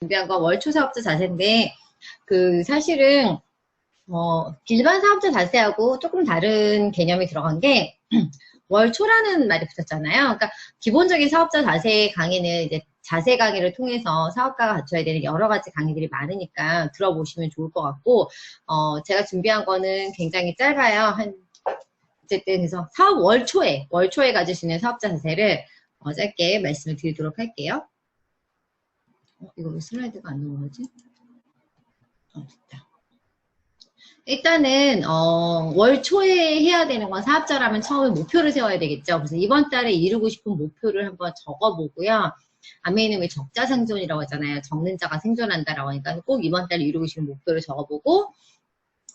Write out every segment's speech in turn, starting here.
준비한 건 월초 사업자 자세인데, 사실은, 일반 사업자 자세하고 조금 다른 개념이 들어간 게, 월초라는 말이 붙었잖아요. 그러니까, 기본적인 사업자 자세 강의는 이제 자세 강의를 통해서 사업가가 갖춰야 되는 여러 가지 강의들이 많으니까 들어보시면 좋을 것 같고, 제가 준비한 거는 굉장히 짧아요. 어쨌든, 그래서 월초에 가질 수 있는 사업자 자세를 짧게 말씀을 드리도록 할게요. 이거 왜 슬라이드가 안 넘어가지? 됐다. 일단은 월 초에 해야 되는 건 사업자라면 처음에 목표를 세워야 되겠죠. 그래서 이번 달에 이루고 싶은 목표를 한번 적어보고요. 아메이는 왜 적자 생존이라고 하잖아요. 적는 자가 생존한다라고 하니까 꼭 이번 달에 이루고 싶은 목표를 적어보고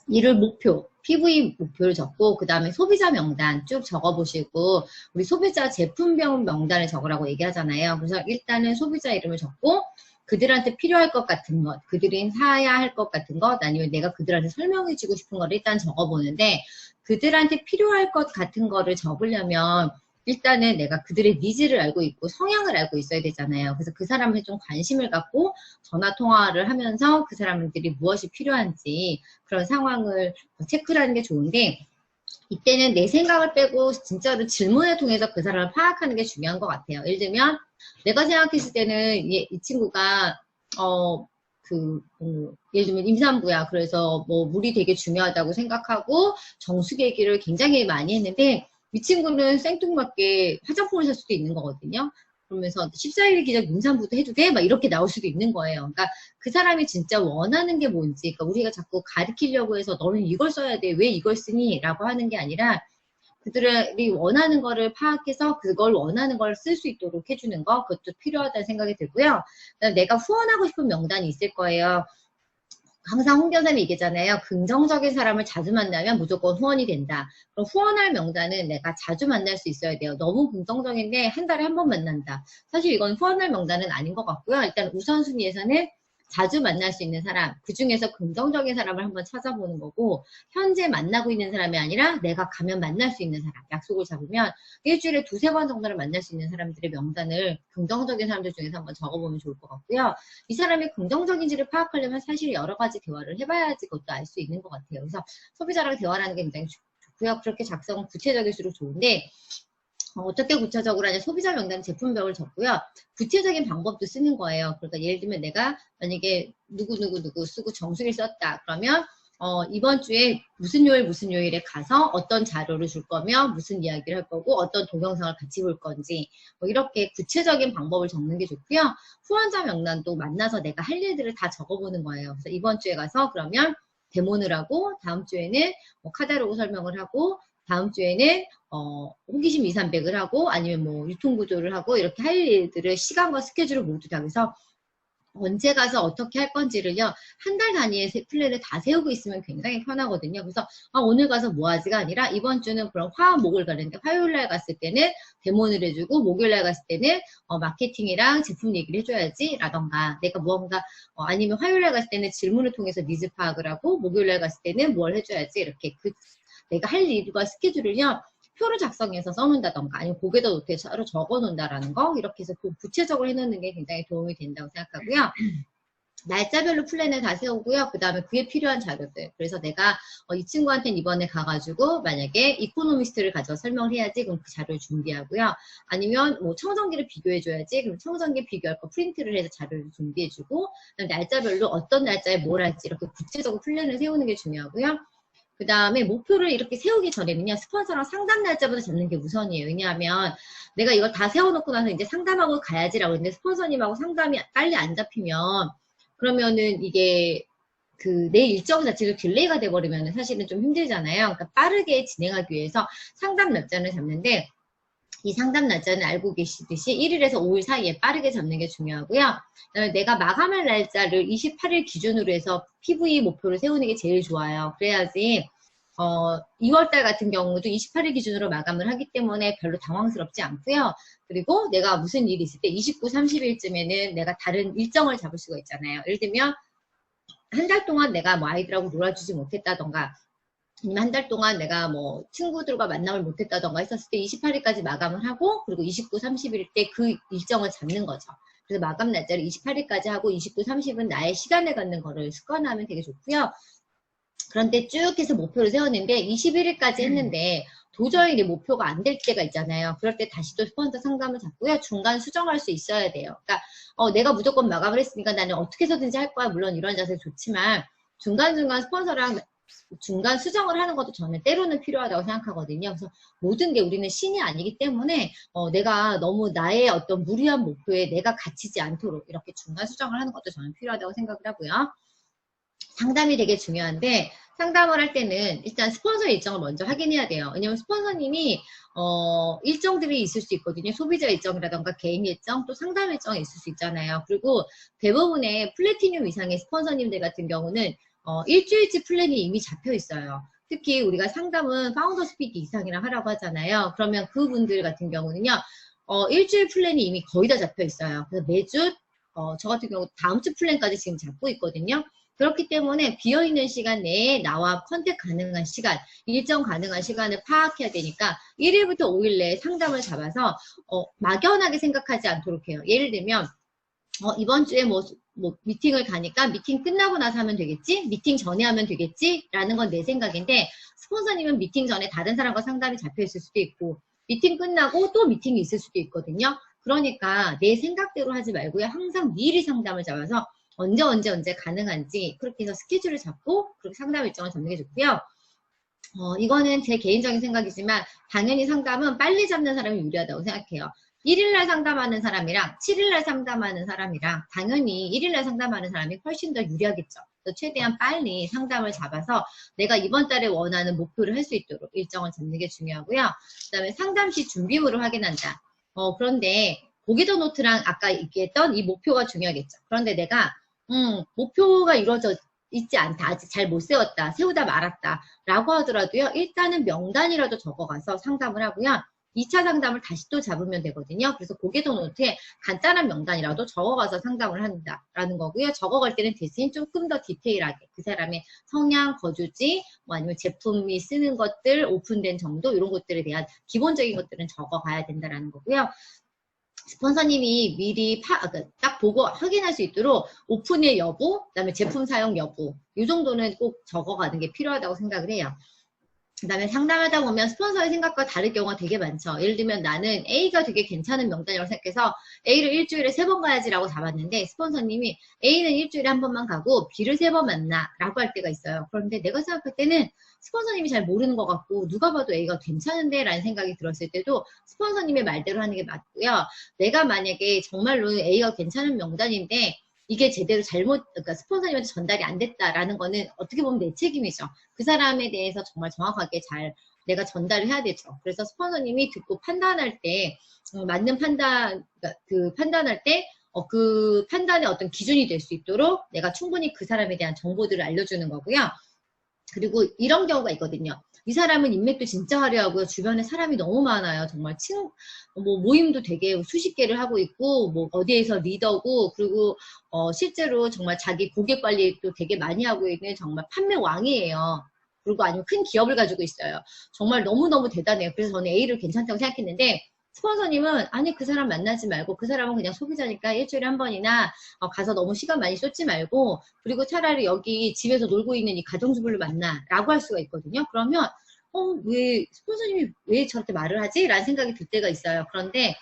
이를 목표, PV 목표를 적고 그 다음에 소비자 명단 쭉 적어보시고 우리 소비자 제품명 명단을 적으라고 얘기하잖아요. 그래서 일단은 소비자 이름을 적고 그들한테 필요할 것 같은 것, 그들이 사야 할 것 같은 것, 아니면 내가 그들한테 설명해주고 싶은 거를 일단 적어보는데 그들한테 필요할 것 같은 거를 적으려면 일단은 내가 그들의 니즈를 알고 있고 성향을 알고 있어야 되잖아요. 그래서 그 사람한테 좀 관심을 갖고 전화 통화를 하면서 그 사람들이 무엇이 필요한지 그런 상황을 체크를 하는 게 좋은데 이때는 내 생각을 빼고 진짜로 질문을 통해서 그 사람을 파악하는 게 중요한 것 같아요. 예를 들면 내가 생각했을 때는 이 친구가 예를 들면 임산부야. 그래서 뭐 물이 되게 중요하다고 생각하고 정수기기를 굉장히 많이 했는데 이 친구는 생뚱맞게 화장품을 살 수도 있는 거거든요. 그러면서 14일 기적 임산부도 해도 돼? 막 이렇게 나올 수도 있는 거예요. 그러니까 그 사람이 진짜 원하는 게 뭔지, 그러니까 우리가 자꾸 가르치려고 해서 너는 이걸 써야 돼. 왜 이걸 쓰니? 라고 하는 게 아니라 그들이 원하는 거를 파악해서 그걸 원하는 걸 쓸 수 있도록 해주는 거, 그것도 필요하다는 생각이 들고요. 내가 후원하고 싶은 명단이 있을 거예요. 항상 홍 교사님이 얘기잖아요. 긍정적인 사람을 자주 만나면 무조건 후원이 된다. 그럼 후원할 명단은 내가 자주 만날 수 있어야 돼요. 너무 긍정적인데 한 달에 한 번 만난다. 사실 이건 후원할 명단은 아닌 것 같고요. 일단 우선순위에서는 자주 만날 수 있는 사람, 그 중에서 긍정적인 사람을 한번 찾아보는 거고 현재 만나고 있는 사람이 아니라 내가 가면 만날 수 있는 사람, 약속을 잡으면 일주일에 두세 번 정도는 만날 수 있는 사람들의 명단을 긍정적인 사람들 중에서 한번 적어보면 좋을 것 같고요. 이 사람이 긍정적인지를 파악하려면 사실 여러 가지 대화를 해봐야지 그것도 알 수 있는 것 같아요. 그래서 소비자랑 대화를 하는 게 굉장히 좋고요. 그렇게 작성은 구체적일수록 좋은데 어떻게 구체적으로 하냐, 소비자 명단 제품명을 적고요. 구체적인 방법도 쓰는 거예요. 그러니까 예를 들면 내가 만약에 누구 쓰고 정수기를 썼다. 그러면 이번 주에 무슨 요일에 가서 어떤 자료를 줄 거며 무슨 이야기를 할 거고 어떤 동영상을 같이 볼 건지 뭐 이렇게 구체적인 방법을 적는 게 좋고요. 후원자 명단도 만나서 내가 할 일들을 다 적어보는 거예요. 그래서 이번 주에 가서 그러면 데모를 하고 다음 주에는 뭐 카탈로그 설명을 하고 다음 주에는 호기심 2, 300을 하고 아니면 뭐 유통구조를 하고 이렇게 할 일들을 시간과 스케줄을 모두 다 해서 언제 가서 어떻게 할 건지를요 한 달 단위의 플랜을 다 세우고 있으면 굉장히 편하거든요. 그래서 오늘 가서 뭐 하지가 아니라 이번 주는 그럼 화목을 가는데 화요일날 갔을 때는 데모를 해주고 목요일날 갔을 때는 마케팅이랑 제품 얘기를 해줘야지 라던가 내가 무언가 아니면 화요일날 갔을 때는 질문을 통해서 니즈 파악을 하고 목요일날 갔을 때는 뭘 해줘야지 이렇게 내가 할 일과 스케줄을요 표를 작성해서 써놓는다던가 아니면 고개도 노트에 따로 적어놓는다라는 거 이렇게 해서 구체적으로 해놓는 게 굉장히 도움이 된다고 생각하고요. 날짜별로 플랜을 다 세우고요. 그 다음에 그에 필요한 자료들. 그래서 내가 이 친구한테는 이번에 가가지고 만약에 이코노미스트를 가져서 설명을 해야지 그럼 그 자료를 준비하고요. 아니면 뭐 청정기를 비교해줘야지 그럼 청정기 비교할 거 프린트를 해서 자료를 준비해주고 날짜별로 어떤 날짜에 뭘 할지 이렇게 구체적으로 플랜을 세우는 게 중요하고요. 그 다음에 목표를 이렇게 세우기 전에는요, 스폰서랑 상담 날짜부터 잡는 게 우선이에요. 왜냐하면 내가 이걸 다 세워놓고 나서 이제 상담하고 가야지라고 했는데 스폰서님하고 상담이 빨리 안 잡히면 그러면은 이게 내 일정 자체가 딜레이가 돼버리면 사실은 좀 힘들잖아요. 그러니까 빠르게 진행하기 위해서 상담 날짜를 잡는데 이 상담 날짜는 알고 계시듯이 1일에서 5일 사이에 빠르게 잡는 게 중요하고요. 그다음에 내가 마감할 날짜를 28일 기준으로 해서 PV 목표를 세우는 게 제일 좋아요. 그래야지 2월달 같은 경우도 28일 기준으로 마감을 하기 때문에 별로 당황스럽지 않고요. 그리고 내가 무슨 일이 있을 때 29, 30일쯤에는 내가 다른 일정을 잡을 수가 있잖아요. 예를 들면 한 달 동안 내가 뭐 아이들하고 놀아주지 못했다던가 아니면 한 달 동안 내가 뭐 친구들과 만남을 못했다던가 했었을 때 28일까지 마감을 하고 그리고 29, 30일 때 그 일정을 잡는 거죠. 그래서 마감 날짜를 28일까지 하고 29, 30은 나의 시간을 갖는 거를 습관화하면 되게 좋고요. 그런데 쭉 해서 목표를 세웠는데 21일까지 했는데 도저히 내 목표가 안 될 때가 있잖아요. 그럴 때 다시 또 스폰서 상담을 잡고요. 중간 수정할 수 있어야 돼요. 그러니까 내가 무조건 마감을 했으니까 나는 어떻게 해서든지 할 거야. 물론 이런 자세 좋지만 중간중간 스폰서랑 중간 수정을 하는 것도 저는 때로는 필요하다고 생각하거든요. 그래서 모든 게 우리는 신이 아니기 때문에 내가 너무 나의 어떤 무리한 목표에 내가 갇히지 않도록 이렇게 중간 수정을 하는 것도 저는 필요하다고 생각을 하고요. 상담이 되게 중요한데 상담을 할 때는 일단 스폰서 일정을 먼저 확인해야 돼요. 왜냐면 스폰서님이 일정들이 있을 수 있거든요. 소비자 일정이라던가 개인 일정, 또 상담 일정이 있을 수 있잖아요. 그리고 대부분의 플래티늄 이상의 스폰서님들 같은 경우는 일주일치 플랜이 이미 잡혀 있어요. 특히 우리가 상담은 파운더 스피드 이상이랑 하라고 하잖아요. 그러면 그분들 같은 경우는요, 일주일 플랜이 이미 거의 다 잡혀 있어요. 그래서 매주, 저 같은 경우 다음 주 플랜까지 지금 잡고 있거든요. 그렇기 때문에 비어있는 시간 내에 나와 컨택 가능한 시간, 일정 가능한 시간을 파악해야 되니까 1일부터 5일 내에 상담을 잡아서 막연하게 생각하지 않도록 해요. 예를 들면 이번 주에 뭐 미팅을 가니까 미팅 끝나고 나서 하면 되겠지? 미팅 전에 하면 되겠지? 라는 건 내 생각인데 스폰서님은 미팅 전에 다른 사람과 상담이 잡혀 있을 수도 있고 미팅 끝나고 또 미팅이 있을 수도 있거든요. 그러니까 내 생각대로 하지 말고요. 항상 미리 상담을 잡아서 언제 가능한지 그렇게 해서 스케줄을 잡고 그렇게 상담 일정을 잡는 게 좋고요. 이거는 제 개인적인 생각이지만 당연히 상담은 빨리 잡는 사람이 유리하다고 생각해요. 1일날 상담하는 사람이랑 7일날 상담하는 사람이랑 당연히 1일날 상담하는 사람이 훨씬 더 유리하겠죠. 그래서 최대한 빨리 상담을 잡아서 내가 이번 달에 원하는 목표를 할 수 있도록 일정을 잡는 게 중요하고요. 그 다음에 상담 시 준비물을 확인한다. 그런데 고기도 노트랑 아까 얘기했던 이 목표가 중요하겠죠. 그런데 내가 목표가 이루어져 있지 않다. 아직 잘 못 세웠다. 세우다 말았다. 라고 하더라도요. 일단은 명단이라도 적어가서 상담을 하고요. 2차 상담을 다시 또 잡으면 되거든요. 그래서 고개도 노트에 간단한 명단이라도 적어가서 상담을 한다라는 거고요. 적어갈 때는 대신 조금 더 디테일하게 그 사람의 성향, 거주지, 뭐 아니면 제품이 쓰는 것들, 오픈된 정도 이런 것들에 대한 기본적인 것들은 적어가야 된다라는 거고요. 스폰서님이 미리 딱 보고 확인할 수 있도록 오픈일 여부, 그 다음에 제품 사용 여부 이 정도는 꼭 적어가는 게 필요하다고 생각을 해요. 그 다음에 상담하다 보면 스폰서의 생각과 다를 경우가 되게 많죠. 예를 들면 나는 A가 되게 괜찮은 명단이라고 생각해서 A를 일주일에 3번 가야지라고 잡았는데 스폰서님이 A는 일주일에 한 번만 가고 B를 3번 만나 라고 할 때가 있어요. 그런데 내가 생각할 때는 스폰서님이 잘 모르는 것 같고 누가 봐도 A가 괜찮은데 라는 생각이 들었을 때도 스폰서님의 말대로 하는 게 맞고요. 내가 만약에 정말로 A가 괜찮은 명단인데 이게 제대로 그러니까 스폰서님한테 전달이 안 됐다라는 거는 어떻게 보면 내 책임이죠. 그 사람에 대해서 정말 정확하게 잘 내가 전달을 해야 되죠. 그래서 스폰서님이 듣고 판단할 때, 맞는 그러니까 그 판단할 때, 그 판단의 어떤 기준이 될 수 있도록 내가 충분히 그 사람에 대한 정보들을 알려주는 거고요. 그리고 이런 경우가 있거든요. 이 사람은 인맥도 진짜 화려하고요. 주변에 사람이 너무 많아요. 정말 모임도 되게 수십 개를 하고 있고, 뭐 어디에서 리더고, 그리고 실제로 정말 자기 고객 관리도 되게 많이 하고 있는 정말 판매 왕이에요. 그리고 아니면 큰 기업을 가지고 있어요. 정말 너무너무 대단해요. 그래서 저는 A를 괜찮다고 생각했는데 스폰서님은 아니 그 사람 만나지 말고 그 사람은 그냥 소비자니까 일주일에 한 번이나 가서 너무 시간 많이 쏟지 말고 그리고 차라리 여기 집에서 놀고 있는 이 가정주부를 만나 라고 할 수가 있거든요. 그러면 왜 스폰서님이 왜 저렇게 말을 하지? 라는 생각이 들 때가 있어요. 그런데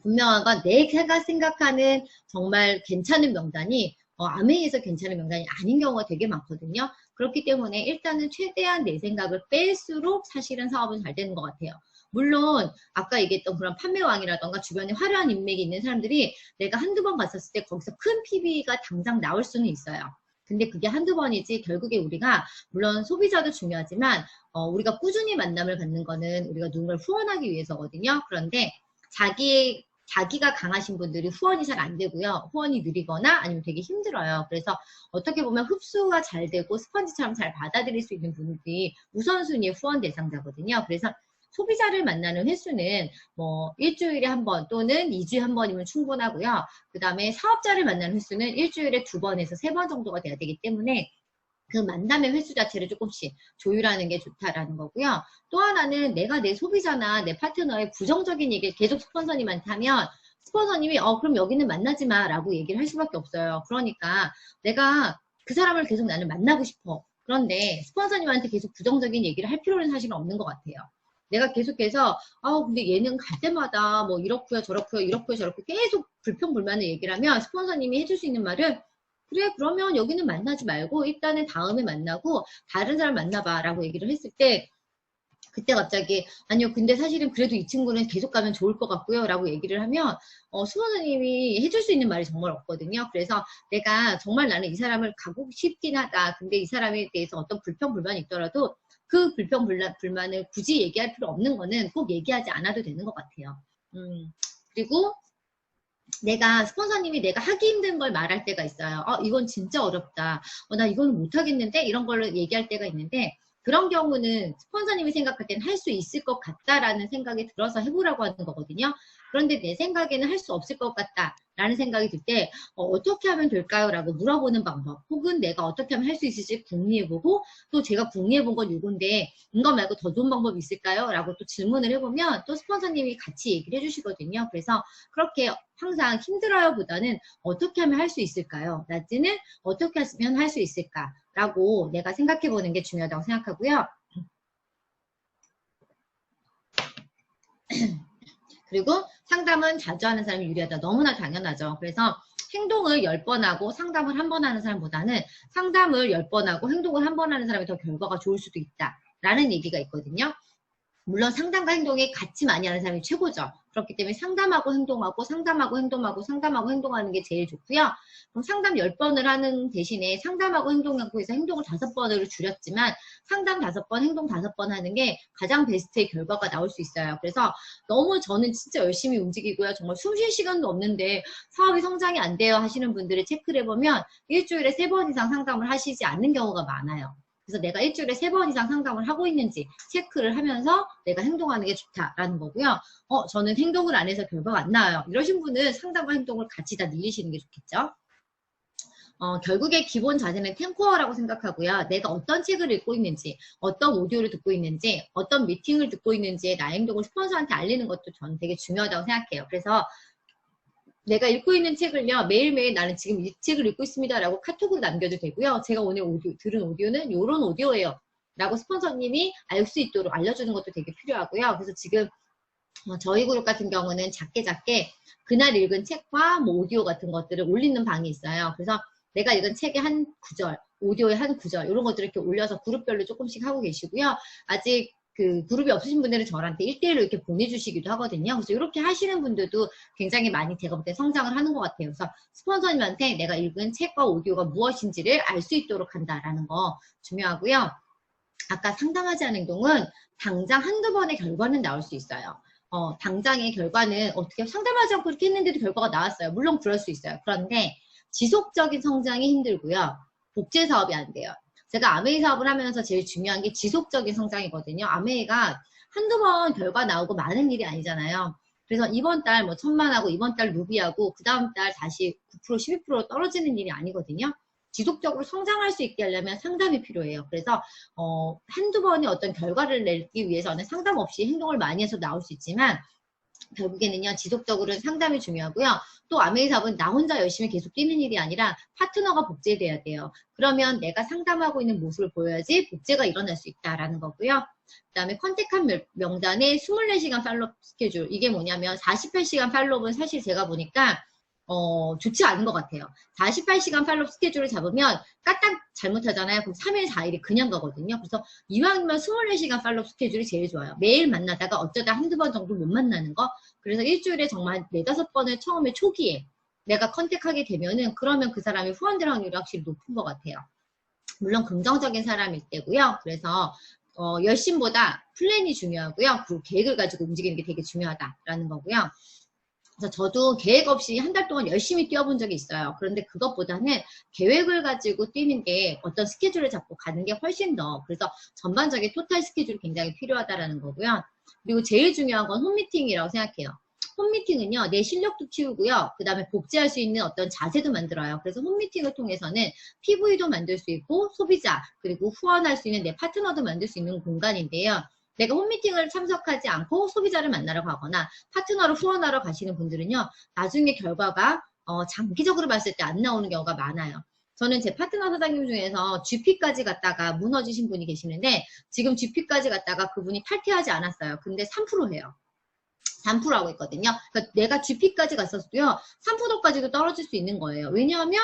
분명한 건 내가 생각하는 정말 괜찮은 명단이 아메이에서 괜찮은 명단이 아닌 경우가 되게 많거든요. 그렇기 때문에 일단은 최대한 내 생각을 뺄수록 사실은 사업은 잘 되는 것 같아요. 물론 아까 얘기했던 그런 판매왕이라던가 주변에 화려한 인맥이 있는 사람들이 내가 한두 번 갔었을 때 거기서 큰 PB가 당장 나올 수는 있어요. 근데 그게 한두 번이지 결국에 우리가 물론 소비자도 중요하지만 우리가 꾸준히 만남을 갖는 거는 우리가 누군가를 후원하기 위해서거든요. 그런데 자기가 강하신 분들이 후원이 잘 안 되고요. 후원이 느리거나 아니면 되게 힘들어요. 그래서 어떻게 보면 흡수가 잘 되고 스펀지처럼 잘 받아들일 수 있는 분들이 우선순위의 후원 대상자거든요. 그래서 소비자를 만나는 횟수는 뭐 일주일에 한 번 또는 2주에 한 번이면 충분하고요. 그 다음에 사업자를 만나는 횟수는 일주일에 2번에서 3번 정도가 돼야 되기 때문에 그 만남의 횟수 자체를 조금씩 조율하는 게 좋다라는 거고요. 또 하나는 내가 내 소비자나 내 파트너의 부정적인 얘기를 계속 스폰서님한테 하면 스폰서님이 그럼 여기는 만나지 마 라고 얘기를 할 수밖에 없어요. 그러니까 내가 그 사람을 계속 나는 만나고 싶어. 그런데 스폰서님한테 계속 부정적인 얘기를 할 필요는 사실은 없는 것 같아요. 내가 계속해서 근데 얘는 갈 때마다 뭐 이렇고요 저렇고요 이렇고요 저렇고 계속 불평불만을 얘기를 하면 스폰서님이 해줄 수 있는 말은 그래 그러면 여기는 만나지 말고 일단은 다음에 만나고 다른 사람 만나봐 라고 얘기를 했을 때 그때 갑자기 아니요 근데 사실은 그래도 이 친구는 계속 가면 좋을 것 같고요 라고 얘기를 하면 수호자님이 해줄 수 있는 말이 정말 없거든요. 그래서 내가 정말 나는 이 사람을 가고 싶긴 하다. 근데 이 사람에 대해서 어떤 불평불만이 있더라도 그 불평불만을 굳이 얘기할 필요 없는 거는 꼭 얘기하지 않아도 되는 것 같아요. 그리고 내가 스폰서님이 내가 하기 힘든 걸 말할 때가 있어요. 이건 진짜 어렵다. 나 이거는 못하겠는데 이런 걸로 얘기할 때가 있는데 그런 경우는 스폰서님이 생각할 때는 할 수 있을 것 같다라는 생각이 들어서 해보라고 하는 거거든요. 그런데 내 생각에는 할 수 없을 것 같다라는 생각이 들 때 어떻게 하면 될까요? 라고 물어보는 방법 혹은 내가 어떻게 하면 할 수 있을지 궁리해보고 또 제가 궁리해본 건 이건데 이거 말고 더 좋은 방법이 있을까요? 라고 또 질문을 해보면 또 스폰서님이 같이 얘기를 해주시거든요. 그래서 그렇게 항상 힘들어요 보다는 어떻게 하면 할 수 있을까요? 낮에는 어떻게 하면 할 수 있을까? 라고 내가 생각해 보는 게 중요하다고 생각하고요. 그리고 상담은 자주 하는 사람이 유리하다. 너무나 당연하죠. 그래서 행동을 10번 하고 상담을 1번 하는 사람보다는 상담을 10번 하고 행동을 1번 하는 사람이 더 결과가 좋을 수도 있다. 라는 얘기가 있거든요. 물론 상담과 행동이 같이 많이 하는 사람이 최고죠. 그렇기 때문에 상담하고 행동하고 상담하고 행동하고 상담하고 행동하는 게 제일 좋고요. 그럼 상담 10번을 하는 대신에 상담하고 행동하고 해서 행동을 5번으로 줄였지만 상담 5번, 행동 5번 하는 게 가장 베스트의 결과가 나올 수 있어요. 그래서 너무 저는 진짜 열심히 움직이고요. 정말 숨 쉴 시간도 없는데 사업이 성장이 안 돼요 하시는 분들을 체크를 해보면 일주일에 3번 이상 상담을 하시지 않는 경우가 많아요. 그래서 내가 일주일에 3번 이상 상담을 하고 있는지 체크를 하면서 내가 행동하는 게 좋다라는 거고요. 저는 행동을 안 해서 결과가 안 나와요. 이러신 분은 상담과 행동을 같이 다 늘리시는 게 좋겠죠. 결국에 기본 자세는 탱코어라고 생각하고요. 내가 어떤 책을 읽고 있는지, 어떤 오디오를 듣고 있는지, 어떤 미팅을 듣고 있는지에 나의 행동을 스폰서한테 알리는 것도 저는 되게 중요하다고 생각해요. 그래서 내가 읽고 있는 책을요, 매일매일 나는 지금 이 책을 읽고 있습니다. 라고 카톡으로 남겨도 되고요. 제가 오늘 들은 오디오는 이런 오디오예요. 라고 스폰서님이 알 수 있도록 알려주는 것도 되게 필요하고요. 그래서 지금 저희 그룹 같은 경우는 작게 그날 읽은 책과 뭐 오디오 같은 것들을 올리는 방이 있어요. 그래서 내가 읽은 책의 한 구절, 오디오의 한 구절 이런 것들을 이렇게 올려서 그룹별로 조금씩 하고 계시고요. 아직 그 그룹이 없으신 분들은 저한테 1대1로 이렇게 보내주시기도 하거든요. 그래서 이렇게 하시는 분들도 굉장히 많이 제가 볼 때 성장을 하는 것 같아요. 그래서 스폰서님한테 내가 읽은 책과 오디오가 무엇인지를 알 수 있도록 한다라는 거 중요하고요. 아까 상담하지 않은 행동은 당장 한두 번의 결과는 나올 수 있어요. 당장의 결과는 어떻게 상담하지 않고 이렇게 했는데도 결과가 나왔어요. 물론 그럴 수 있어요. 그런데 지속적인 성장이 힘들고요. 복제 사업이 안 돼요. 제가 아메이 사업을 하면서 제일 중요한 게 지속적인 성장이거든요. 아메이가 한두 번 결과 나오고 많은 일이 아니잖아요. 그래서 이번 달 뭐 1000만 하고 이번 달 루비하고 그 다음 달 다시 9% 12% 떨어지는 일이 아니거든요. 지속적으로 성장할 수 있게 하려면 상담이 필요해요. 그래서 한두 번의 어떤 결과를 내기 위해서는 상담 없이 행동을 많이 해서 나올 수 있지만 결국에는요 지속적으로는 상담이 중요하고요. 또 아메이 사업은 나 혼자 열심히 계속 뛰는 일이 아니라 파트너가 복제돼야 돼요. 그러면 내가 상담하고 있는 모습을 보여야지 복제가 일어날 수 있다라는 거고요. 그 다음에 컨택한 명단에 24시간 팔로업 스케줄. 이게 뭐냐면 48시간 팔로업은 사실 제가 보니까 좋지 않은 것 같아요. 48시간 팔로업 스케줄을 잡으면 까딱 잘못하잖아요. 그럼 3일, 4일이 그냥 가거든요. 그래서 이왕이면 24시간 팔로업 스케줄이 제일 좋아요. 매일 만나다가 어쩌다 한두 번 정도 못 만나는 거. 그래서 일주일에 정말 4-5번을 처음에 초기에 내가 컨택하게 되면은 그러면 그 사람이 후원될 확률이 확실히 높은 것 같아요. 물론 긍정적인 사람일 때고요. 그래서 열심보다 플랜이 중요하고요. 그리고 계획을 가지고 움직이는 게 되게 중요하다라는 거고요. 그래서 저도 계획 없이 한 달 동안 열심히 뛰어본 적이 있어요. 그런데 그것보다는 계획을 가지고 뛰는 게 어떤 스케줄을 잡고 가는 게 훨씬 더 그래서 전반적인 토탈 스케줄이 굉장히 필요하다라는 거고요. 그리고 제일 중요한 건 홈미팅이라고 생각해요. 홈미팅은요, 내 실력도 키우고요. 그 다음에 복제할 수 있는 어떤 자세도 만들어요. 그래서 홈미팅을 통해서는 PV도 만들 수 있고, 소비자, 그리고 후원할 수 있는 내 파트너도 만들 수 있는 공간인데요. 내가 홈미팅을 참석하지 않고 소비자를 만나러 가거나 파트너를 후원하러 가시는 분들은요, 나중에 결과가 장기적으로 봤을 때 안 나오는 경우가 많아요. 저는 제 파트너 사장님 중에서 GP까지 갔다가 무너지신 분이 계시는데, 지금 GP까지 갔다가 그분이 탈퇴하지 않았어요. 근데 3%예요. 3% 하고 있거든요. 그러니까 내가 GP까지 갔었도요, 3%까지도 떨어질 수 있는 거예요. 왜냐하면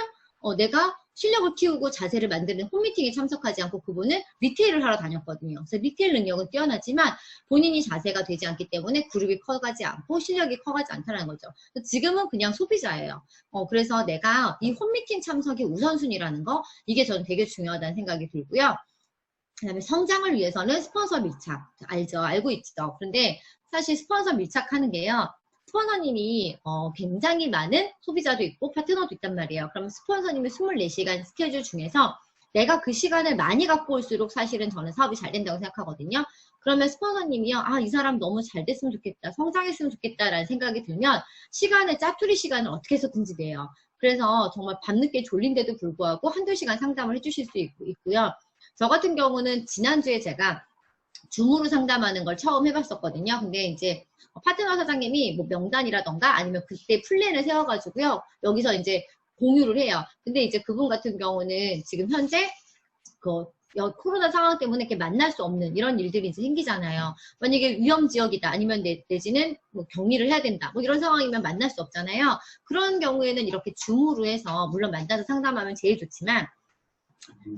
내가 실력을 키우고 자세를 만드는 홈미팅에 참석하지 않고 그분은 리테일을 하러 다녔거든요. 그래서 리테일 능력은 뛰어나지만 본인이 자세가 되지 않기 때문에 그룹이 커가지 않고 실력이 커가지 않다는 거죠. 지금은 그냥 소비자예요. 그래서 내가 이 홈미팅 참석이 우선순위라는 거, 이게 저는 되게 중요하다는 생각이 들고요. 그 다음에 성장을 위해서는 스폰서 밀착. 알죠? 알고 있죠? 그런데 사실 스폰서 밀착하는 게요, 스폰서님이 굉장히 많은 소비자도 있고 파트너도 있단 말이에요. 그러면 스폰서님이 24시간 스케줄 중에서 내가 그 시간을 많이 갖고 올수록 사실은 저는 사업이 잘 된다고 생각하거든요. 그러면 스폰서님이요, 아, 이 사람 너무 잘 됐으면 좋겠다, 성장했으면 좋겠다라는 생각이 들면 시간을, 짜투리 시간을 어떻게 해서든지 내요. 그래서 정말 밤늦게 졸린데도 불구하고 한두 시간 상담을 해주실 수 있고요. 저 같은 경우는 지난주에 제가 줌으로 상담하는 걸 처음 해봤었거든요. 근데 이제 파트너 사장님이 뭐 명단이라던가 아니면 그때 플랜을 세워가지고요, 여기서 이제 공유를 해요. 근데 이제 그분 같은 경우는 지금 현재 코로나 상황 때문에 이렇게 만날 수 없는 이런 일들이 이제 생기잖아요. 만약에 위험 지역이다, 아니면 내지는 뭐 격리를 해야 된다, 뭐 이런 상황이면 만날 수 없잖아요. 그런 경우에는 이렇게 줌으로 해서, 물론 만나서 상담하면 제일 좋지만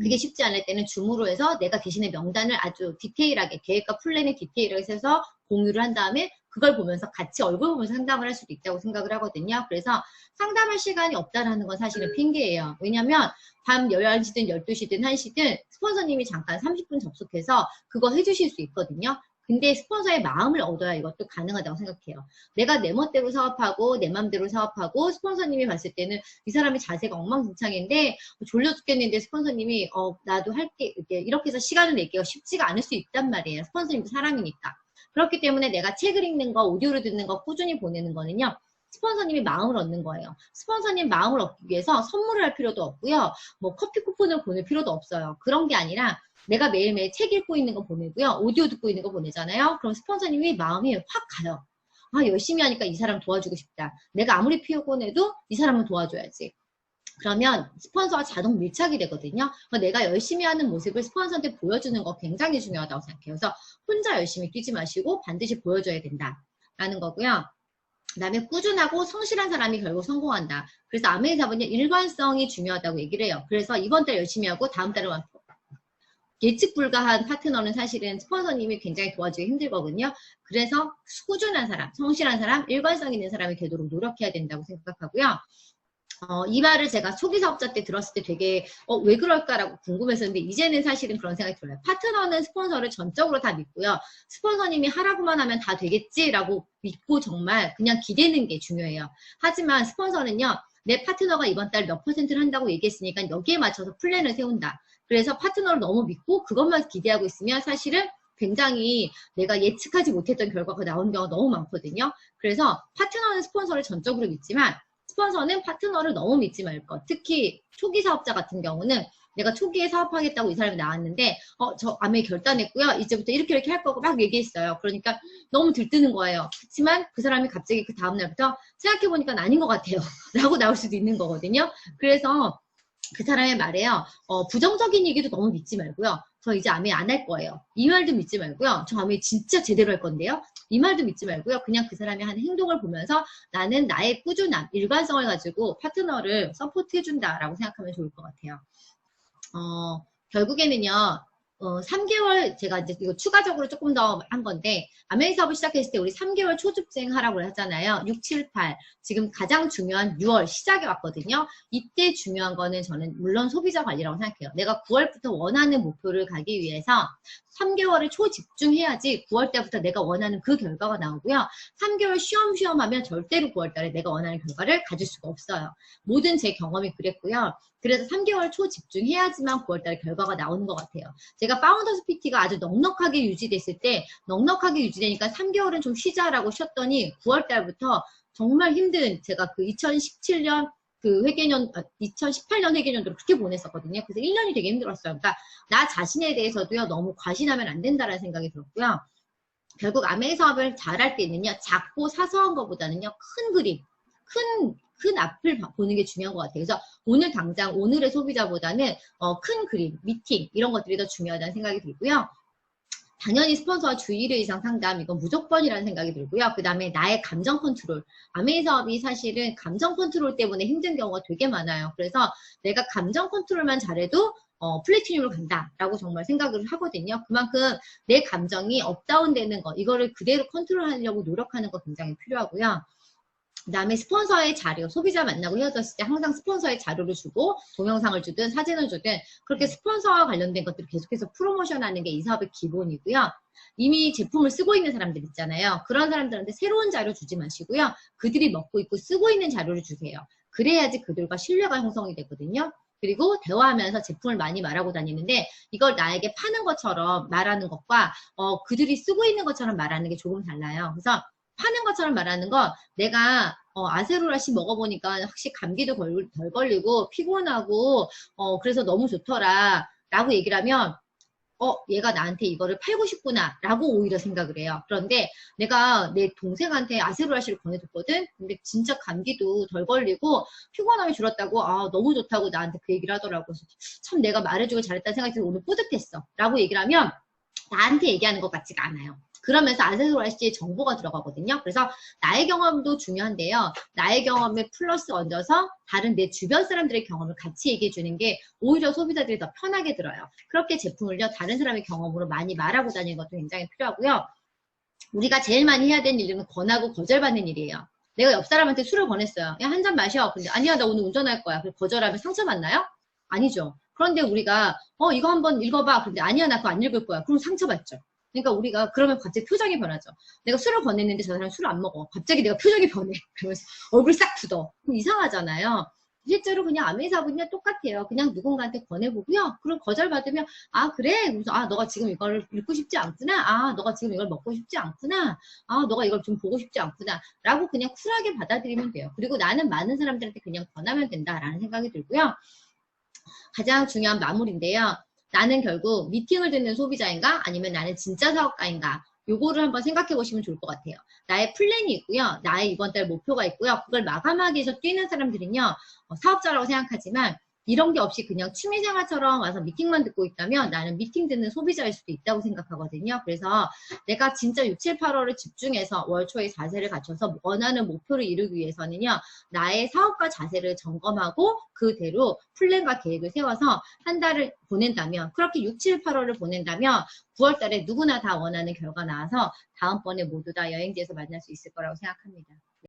그게 쉽지 않을 때는 줌으로 해서 내가 대신에 명단을 아주 디테일하게, 계획과 플랜에 디테일하게 해서 공유를 한 다음에 그걸 보면서 같이 얼굴 보면서 상담을 할 수도 있다고 생각을 하거든요. 그래서 상담할 시간이 없다라는 건 사실은 핑계예요. 왜냐면 밤 11시든 12시든 1시든 스폰서님이 잠깐 30분 접속해서 그거 해주실 수 있거든요. 근데 스폰서의 마음을 얻어야 이것도 가능하다고 생각해요. 내가 내 멋대로 사업하고 내 맘대로 사업하고 스폰서님이 봤을 때는 이 사람이 자세가 엉망진창인데 졸려 죽겠는데 스폰서님이 나도 할게, 이렇게 해서 시간을 내기가 쉽지가 않을 수 있단 말이에요. 스폰서님도 사람이니까. 그렇기 때문에 내가 책을 읽는 거, 오디오를 듣는 거 꾸준히 보내는 거는요, 스폰서님이 마음을 얻는 거예요. 스폰서님 마음을 얻기 위해서 선물을 할 필요도 없고요, 뭐 커피 쿠폰을 보낼 필요도 없어요. 그런 게 아니라 내가 매일매일 책 읽고 있는 거 보내고요, 오디오 듣고 있는 거 보내잖아요. 그럼 스폰서님이 마음이 확 가요. 아, 열심히 하니까 이 사람 도와주고 싶다. 내가 아무리 피곤해도 이 사람은 도와줘야지. 그러면 스폰서와 자동 밀착이 되거든요. 내가 열심히 하는 모습을 스폰서한테 보여주는 거 굉장히 중요하다고 생각해요. 그래서 혼자 열심히 뛰지 마시고 반드시 보여줘야 된다라는 거고요. 그 다음에 꾸준하고 성실한 사람이 결국 성공한다. 그래서 아메이사은요, 일관성이 중요하다고 얘기를 해요. 그래서 이번 달 열심히 하고 다음 달에 예측 불가한 파트너는 사실은 스폰서님이 굉장히 도와주기 힘들거든요. 그래서 꾸준한 사람, 성실한 사람, 일관성 있는 사람이 되도록 노력해야 된다고 생각하고요. 이 말을 제가 초기 사업자 때 들었을 때 되게 왜 그럴까라고 궁금했었는데, 이제는 사실은 그런 생각이 들어요. 파트너는 스폰서를 전적으로 다 믿고요, 스폰서님이 하라고만 하면 다 되겠지라고 믿고 정말 그냥 기대는 게 중요해요. 하지만 스폰서는요, 내 파트너가 이번 달 몇 퍼센트를 한다고 얘기했으니까 여기에 맞춰서 플랜을 세운다. 그래서 파트너를 너무 믿고 그것만 기대하고 있으면 사실은 굉장히 내가 예측하지 못했던 결과가 나오는 경우가 너무 많거든요. 그래서 파트너는 스폰서를 전적으로 믿지만 스폰서는 파트너를 너무 믿지 말 것. 특히 초기 사업자 같은 경우는 내가 초기에 사업하겠다고 이 사람이 나왔는데 저 아메 결단했고요, 이제부터 이렇게 할 거고 막 얘기했어요. 그러니까 너무 들뜨는 거예요. 그렇지만 그 사람이 갑자기 그 다음날부터 생각해보니까 아닌 것 같아요 라고 나올 수도 있는 거거든요. 그래서 그 사람의 말에요, 부정적인 얘기도 너무 믿지 말고요, 저 이제 아메 안 할 거예요, 이 말도 믿지 말고요, 저 아메 진짜 제대로 할 건데요, 이 말도 믿지 말고요, 그냥 그 사람이 하는 행동을 보면서 나는 나의 꾸준함, 일관성을 가지고 파트너를 서포트 해준다라고 생각하면 좋을 것 같아요. 결국에는요, 3개월, 제가 이제 이거 추가적으로 조금 더 한 건데, 아메이 사업을 시작했을 때 우리 3개월 초집행 하라고 하잖아요. 6, 7, 8. 지금 가장 중요한 6월 시작에 왔거든요. 이때 중요한 거는 저는 물론 소비자 관리라고 생각해요. 내가 9월부터 원하는 목표를 가기 위해서 3개월을 초집중해야지 9월 때부터 내가 원하는 그 결과가 나오고요. 3개월 쉬엄쉬엄 하면 절대로 9월 달에 내가 원하는 결과를 가질 수가 없어요. 모든 제 경험이 그랬고요. 그래서 3개월 초 집중해야지만 9월 달에 결과가 나오는 것 같아요. 제가 파운더스 PT가 아주 넉넉하게 유지됐을 때, 넉넉하게 유지되니까 3개월은 좀 쉬자라고 쉬었더니 9월 달부터 정말 힘든, 제가 그 2017년 그 회계년, 2018년 회계년도를 그렇게 보냈었거든요. 그래서 1년이 되게 힘들었어요. 그러니까 나 자신에 대해서도요, 너무 과신하면 안 된다라는 생각이 들었고요. 결국 아메이 사업을 잘할 때는요, 작고 사소한 것보다는요, 큰 그림, 큰 앞을 보는 게 중요한 것 같아요. 그래서 오늘 당장 오늘의 소비자보다는 큰 그림, 미팅 이런 것들이 더 중요하다는 생각이 들고요. 당연히 스폰서와 주 1회 이상 상담 이건 무조건이라는 생각이 들고요. 그 다음에 나의 감정 컨트롤. 아메이 사업이 사실은 감정 컨트롤 때문에 힘든 경우가 되게 많아요. 그래서 내가 감정 컨트롤만 잘해도 플래티늄으로 간다라고 정말 생각을 하거든요. 그만큼 내 감정이 업다운 되는 거 이거를 그대로 컨트롤하려고 노력하는 거 굉장히 필요하고요. 그 다음에 스폰서의 자료, 소비자 만나고 헤어졌을 때 항상 스폰서의 자료를 주고 동영상을 주든 사진을 주든 그렇게 스폰서와 관련된 것들을 계속해서 프로모션하는 게 이 사업의 기본이고요. 이미 제품을 쓰고 있는 사람들 있잖아요. 그런 사람들한테 새로운 자료 주지 마시고요. 그들이 먹고 있고 쓰고 있는 자료를 주세요. 그래야지 그들과 신뢰가 형성이 되거든요. 그리고 대화하면서 제품을 많이 말하고 다니는데 이걸 나에게 파는 것처럼 말하는 것과 그들이 쓰고 있는 것처럼 말하는 게 조금 달라요. 그래서 파는 것처럼 말하는 건 내가 아세로라씨 먹어보니까 확실히 감기도 덜 걸리고 피곤하고 그래서 너무 좋더라 라고 얘기를 하면 얘가 나한테 이거를 팔고 싶구나 라고 오히려 생각을 해요. 그런데 내가 내 동생한테 아세로라씨를 권해줬거든. 근데 진짜 감기도 덜 걸리고 피곤함이 줄었다고 너무 좋다고 나한테 그 얘기를 하더라고. 그래서 참 내가 말해주고 잘했다는 생각이 들어서 오늘 뿌듯했어 라고 얘기를 하면 나한테 얘기하는 것 같지가 않아요. 그러면서 아세로라씨의 정보가 들어가거든요. 그래서 나의 경험도 중요한데요. 나의 경험에 플러스 얹어서 다른 내 주변 사람들의 경험을 같이 얘기해 주는 게 오히려 소비자들이 더 편하게 들어요. 그렇게 제품을요. 다른 사람의 경험으로 많이 말하고 다니는 것도 굉장히 필요하고요. 우리가 제일 많이 해야 되는 일은 권하고 거절받는 일이에요. 내가 옆 사람한테 술을 권했어요. 야, 한 잔 마셔. 근데 아니야, 나 오늘 운전할 거야. 그래서 거절하면 상처받나요? 아니죠. 그런데 우리가 이거 한번 읽어봐. 근데 아니야, 나 그거 안 읽을 거야. 그럼 상처받죠. 그러니까 우리가 그러면 갑자기 표정이 변하죠. 내가 술을 권했는데 저 사람 술을 안 먹어. 갑자기 내가 표정이 변해. 그러면서 얼굴 싹 굳어. 그럼 이상하잖아요. 실제로 그냥 아메이 사업은요 똑같아요. 그냥 누군가한테 권해보고요. 그럼 거절받으면 그래? 그래서 너가 지금 이걸 읽고 싶지 않구나. 너가 지금 이걸 먹고 싶지 않구나. 너가 이걸 좀 보고 싶지 않구나. 라고 그냥 쿨하게 받아들이면 돼요. 그리고 나는 많은 사람들한테 그냥 권하면 된다라는 생각이 들고요. 가장 중요한 마무리인데요. 나는 결국 미팅을 듣는 소비자인가? 아니면 나는 진짜 사업가인가? 요거를 한번 생각해 보시면 좋을 것 같아요. 나의 플랜이 있고요. 나의 이번 달 목표가 있고요. 그걸 마감하기 위해서 뛰는 사람들은요. 사업자라고 생각하지만 이런 게 없이 그냥 취미생활처럼 와서 미팅만 듣고 있다면 나는 미팅 듣는 소비자일 수도 있다고 생각하거든요. 그래서 내가 진짜 6, 7, 8월을 집중해서 월 초에 자세를 갖춰서 원하는 목표를 이루기 위해서는요. 나의 사업가 자세를 점검하고 그대로 플랜과 계획을 세워서 한 달을 보낸다면 그렇게 6, 7, 8월을 보낸다면 9월 달에 누구나 다 원하는 결과 나와서 다음번에 모두 다 여행지에서 만날 수 있을 거라고 생각합니다.